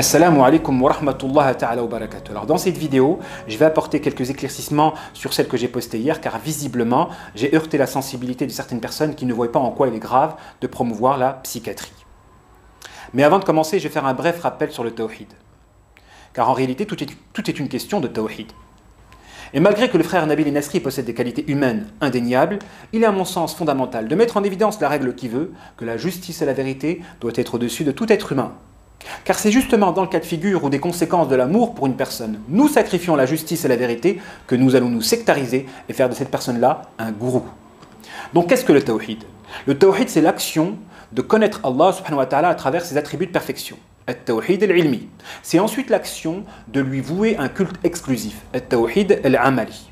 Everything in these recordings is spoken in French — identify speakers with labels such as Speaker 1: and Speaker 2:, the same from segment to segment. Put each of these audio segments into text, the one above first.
Speaker 1: Assalamu alaikum wa rahmatullahi ta'ala wa barakatuh. Alors dans cette vidéo, je vais apporter quelques éclaircissements sur celle que j'ai postée hier, car visiblement, j'ai heurté la sensibilité de certaines personnes qui ne voient pas en quoi il est grave de promouvoir la psychiatrie. Mais avant de commencer, je vais faire un bref rappel sur le tawhid. Car en réalité, tout est une question de tawhid. Et malgré que le frère Nabil Nasri possède des qualités humaines indéniables, il est à mon sens fondamental de mettre en évidence la règle qui veut que la justice et la vérité doivent être au-dessus de tout être humain. Car c'est justement dans le cas de figure ou des conséquences de l'amour pour une personne, nous sacrifions la justice et la vérité, que nous allons nous sectariser et faire de cette personne-là un gourou. Donc qu'est-ce que le tawhid? Le tawhid, c'est l'action de connaître Allah subhanahu wa ta'ala à travers ses attributs de perfection. At-tawhid al-ilmi. C'est ensuite l'action de lui vouer un culte exclusif. At-tawhid al-amali.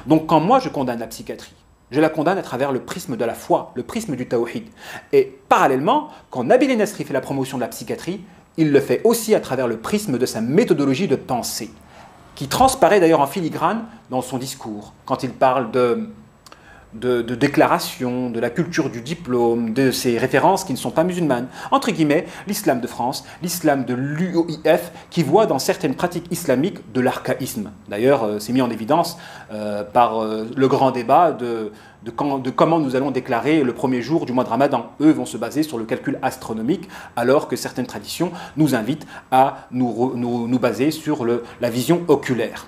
Speaker 1: Donc quand moi je condamne la psychiatrie, je la condamne à travers le prisme de la foi, le prisme du tawhid. Et parallèlement, quand Nabil Nasri fait la promotion de la psychiatrie, il le fait aussi à travers le prisme de sa méthodologie de pensée, qui transparaît d'ailleurs en filigrane dans son discours, quand il parle de déclaration, de la culture du diplôme, de ces références qui ne sont pas musulmanes. Entre guillemets, l'islam de France, l'islam de l'UOIF, qui voit dans certaines pratiques islamiques de l'archaïsme. D'ailleurs, c'est mis en évidence par le grand débat de comment nous allons déclarer le premier jour du mois de Ramadan. Eux vont se baser sur le calcul astronomique, alors que certaines traditions nous invitent à nous baser sur la vision oculaire.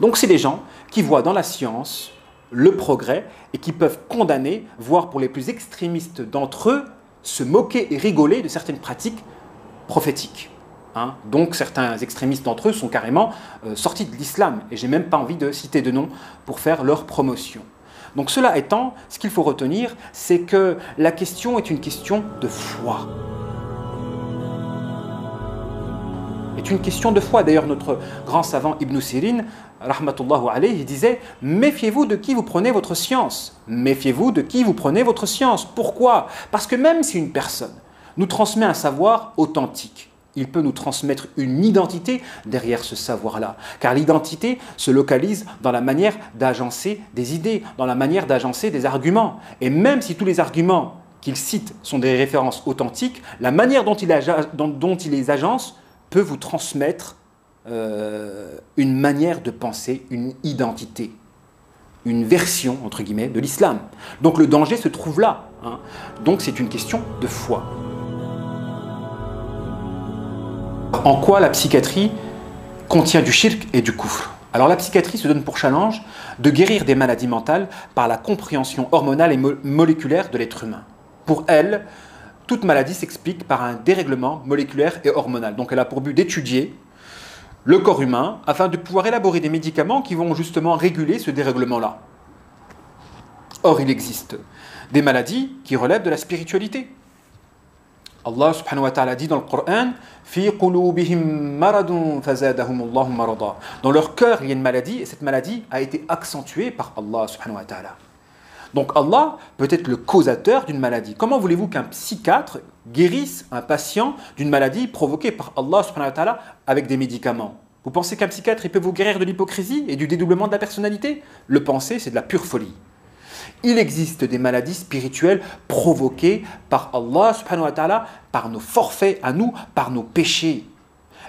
Speaker 1: Donc c'est des gens qui voient dans la science le progrès et qui peuvent condamner, voire pour les plus extrémistes d'entre eux, se moquer et rigoler de certaines pratiques prophétiques. Donc certains extrémistes d'entre eux sont carrément sortis de l'islam, et j'ai même pas envie de citer de nom pour faire leur promotion. Donc cela étant, ce qu'il faut retenir, c'est que la question est une question de foi. C'est une question de foi. D'ailleurs, notre grand savant Ibn Sirin, rahmatullahu alayhi, il disait « Méfiez-vous de qui vous prenez votre science. Méfiez-vous de qui vous prenez votre science. » Pourquoi? Parce que même si une personne nous transmet un savoir authentique, il peut nous transmettre une identité derrière ce savoir-là. Car l'identité se localise dans la manière d'agencer des idées, dans la manière d'agencer des arguments. Et même si tous les arguments qu'il cite sont des références authentiques, la manière dont il les agence peut vous transmettre une manière de penser, une identité, une version, entre guillemets, de l'islam. Donc le danger se trouve là. Donc c'est une question de foi. En quoi la psychiatrie contient du shirk et du kufr? Alors la psychiatrie se donne pour challenge de guérir des maladies mentales par la compréhension hormonale et moléculaire de l'être humain. Pour elle, toute maladie s'explique par un dérèglement moléculaire et hormonal. Donc elle a pour but d'étudier le corps humain afin de pouvoir élaborer des médicaments qui vont justement réguler ce dérèglement-là. Or, il existe des maladies qui relèvent de la spiritualité. Allah subhanahu wa ta'ala dit dans le Coran « Fi qulubihim maradun fazadahum Allahu marada » Dans leur cœur, il y a une maladie, et cette maladie a été accentuée par Allah subhanahu wa ta'ala. Donc Allah peut être le causateur d'une maladie. Comment voulez-vous qu'un psychiatre guérisse un patient d'une maladie provoquée par Allah subhanahu wa ta'ala avec des médicaments? Vous pensez qu'un psychiatre il peut vous guérir de l'hypocrisie et du dédoublement de la personnalité? Le penser, c'est de la pure folie. Il existe des maladies spirituelles provoquées par Allah subhanahu wa ta'ala, par nos forfaits à nous, par nos péchés.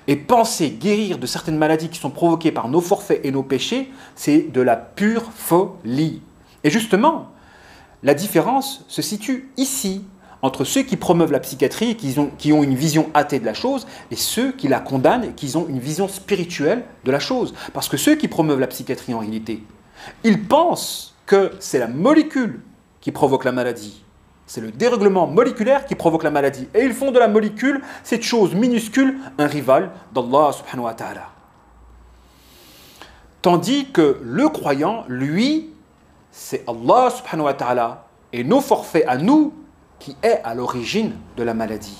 Speaker 1: Et penser guérir de certaines maladies qui sont provoquées par nos forfaits et nos péchés, c'est de la pure folie. Et justement, la différence se situe ici, entre ceux qui promeuvent la psychiatrie et qui ont une vision athée de la chose, et ceux qui la condamnent et qui ont une vision spirituelle de la chose. Parce que ceux qui promeuvent la psychiatrie en réalité, ils pensent que c'est la molécule qui provoque la maladie. C'est le dérèglement moléculaire qui provoque la maladie. Et ils font de la molécule, cette chose minuscule, un rival d'Allah subhanahu wa ta'ala. Tandis que le croyant, lui, c'est Allah subhanahu wa ta'ala et nos forfaits à nous qui est à l'origine de la maladie.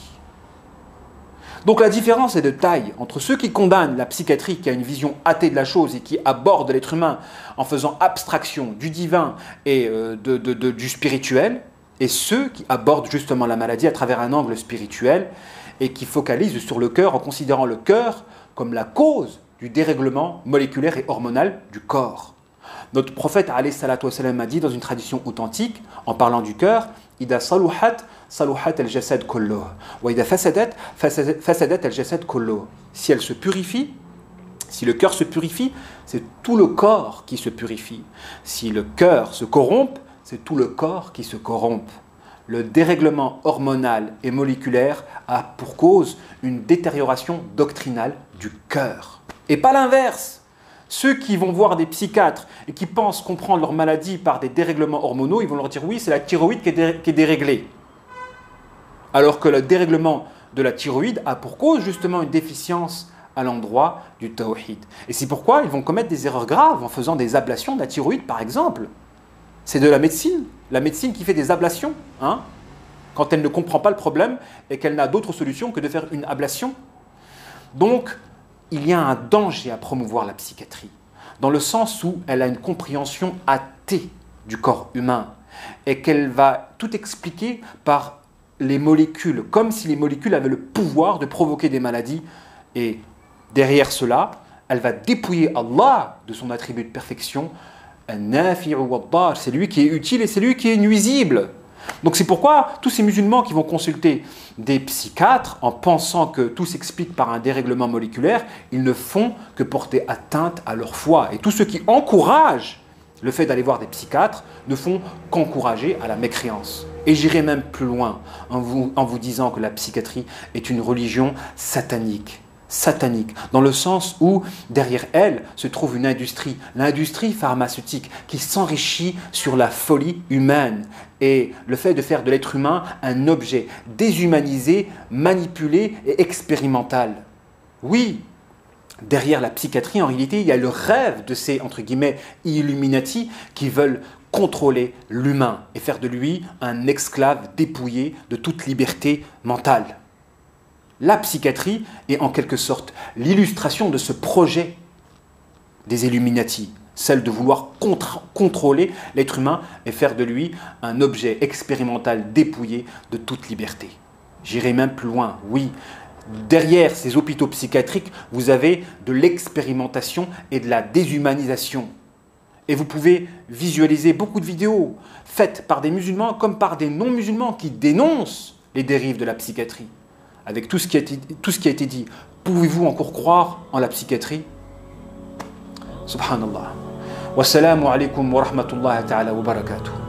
Speaker 1: Donc la différence est de taille entre ceux qui condamnent la psychiatrie, qui a une vision athée de la chose et qui aborde l'être humain en faisant abstraction du divin et du spirituel, et ceux qui abordent justement la maladie à travers un angle spirituel et qui focalisent sur le cœur en considérant le cœur comme la cause du dérèglement moléculaire et hormonal du corps. Notre prophète alayhi salatu wassalam, a dit dans une tradition authentique, en parlant du cœur, Ida saluhat, saluhat al-jasad kulluh. Wa ida fasadat, fasadat al-jasad kulluh. Si elle se purifie, si le cœur se purifie, c'est tout le corps qui se purifie. Si le cœur se corrompt, c'est tout le corps qui se corrompt. Le dérèglement hormonal et moléculaire a pour cause une détérioration doctrinale du cœur. Et pas l'inverse. Ceux qui vont voir des psychiatres et qui pensent comprendre leur maladie par des dérèglements hormonaux, ils vont leur dire oui, c'est la thyroïde qui est déréglée. Alors que le dérèglement de la thyroïde a pour cause justement une déficience à l'endroit du tawhid. Et c'est pourquoi ils vont commettre des erreurs graves en faisant des ablations de la thyroïde par exemple. C'est de la médecine qui fait des ablations, hein, quand elle ne comprend pas le problème et qu'elle n'a d'autre solution que de faire une ablation. Donc, il y a un danger à promouvoir la psychiatrie, dans le sens où elle a une compréhension athée du corps humain et qu'elle va tout expliquer par les molécules, comme si les molécules avaient le pouvoir de provoquer des maladies. Et derrière cela, elle va dépouiller Allah de son attribut de perfection. C'est lui qui est utile et c'est lui qui est nuisible. Donc c'est pourquoi tous ces musulmans qui vont consulter des psychiatres en pensant que tout s'explique par un dérèglement moléculaire, ils ne font que porter atteinte à leur foi. Et tous ceux qui encouragent le fait d'aller voir des psychiatres ne font qu'encourager à la mécréance. Et j'irai même plus loin en vous disant que la psychiatrie est une religion satanique. Satanique, dans le sens où derrière elle se trouve une industrie, l'industrie pharmaceutique qui s'enrichit sur la folie humaine et le fait de faire de l'être humain un objet déshumanisé, manipulé et expérimental. Oui, derrière la psychiatrie, en réalité, il y a le rêve de ces, entre guillemets, Illuminati qui veulent contrôler l'humain et faire de lui un esclave dépouillé de toute liberté mentale. La psychiatrie est en quelque sorte l'illustration de ce projet des Illuminati, celle de vouloir contrôler l'être humain et faire de lui un objet expérimental dépouillé de toute liberté. J'irai même plus loin, oui. Derrière ces hôpitaux psychiatriques, vous avez de l'expérimentation et de la déshumanisation. Et vous pouvez visualiser beaucoup de vidéos faites par des musulmans comme par des non-musulmans qui dénoncent les dérives de la psychiatrie. Avec tout ce qui a été dit, pouvez-vous encore croire en la psychiatrie? Subhanallah. Wassalamu alaikum wa rahmatullahi ta'ala wa barakatuh.